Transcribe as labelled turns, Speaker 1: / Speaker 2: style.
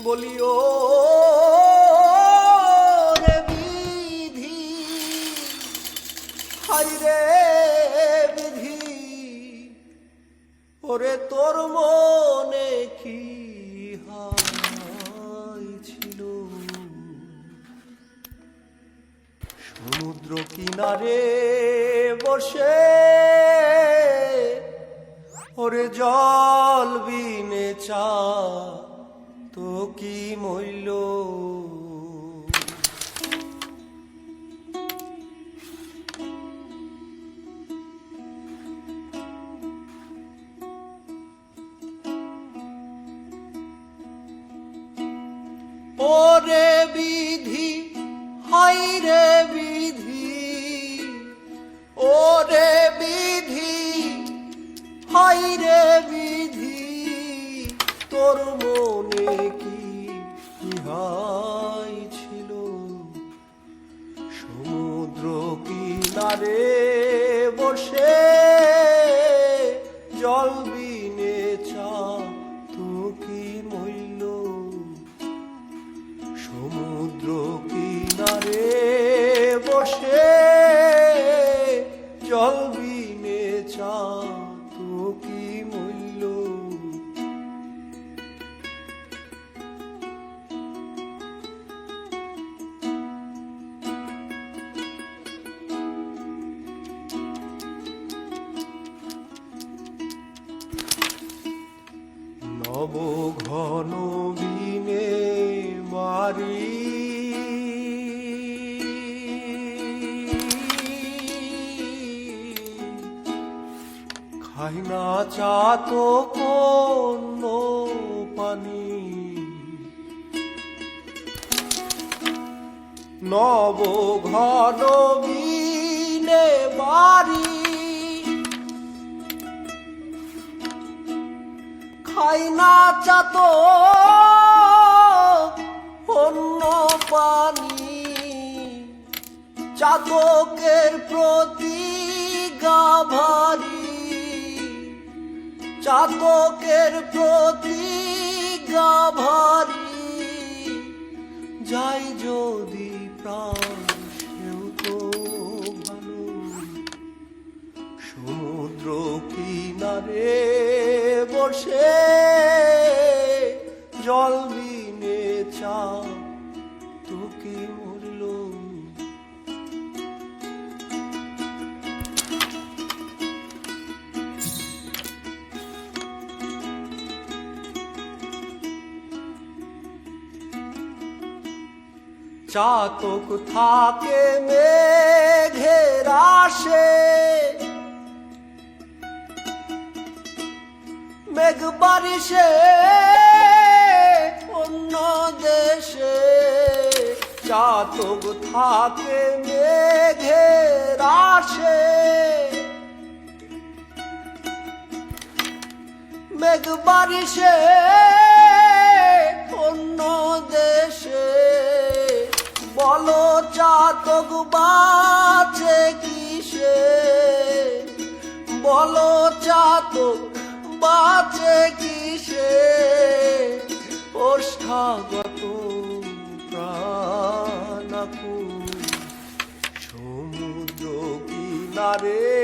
Speaker 1: বলিও রে বিধি, হাই রে বিধি, ওরে তোর মনে কি ছিল? সমুদ্র কিনারে বসে ওরে জল বিনে চা তো কি মইল? ওরে বিধি, হাই রে বিধি, ওরে বিধি, হাই রে বিধি, তোর মনে কি ইহাই ছিল? সমুদ্র কিনারে বসে জল বিনে চা তো কি মইল? সমুদ্র কিনারে বসে জল বিনে চা তো কি মূল্য? নব ঘন বিনে বাড়ি খাই না চা তো কোন পানি? নব ঘন বিনে বাড়ি খাই না চা তো অন্য পানি। চাতকের প্রতি গাভারি, চাতকের প্রতি গাভারি, যাই যদি প্রাণ সেও তো ভালো। সমুদ্র কিনারে বসে জল বিনে চা তো কি মরল? চাতক থাকে মেঘের আশে, মেঘ বারিশে অন্য দেশে। চাতক থাকে মেঘের আশে, মেঘ বারিশে অন্য দেশে। বলো চাতক বাঁচে কিসে? বলো চাতক বাঁচে কিসে? ওষ্ঠাগত প্রাণাকুল সমুদ্র কিনারে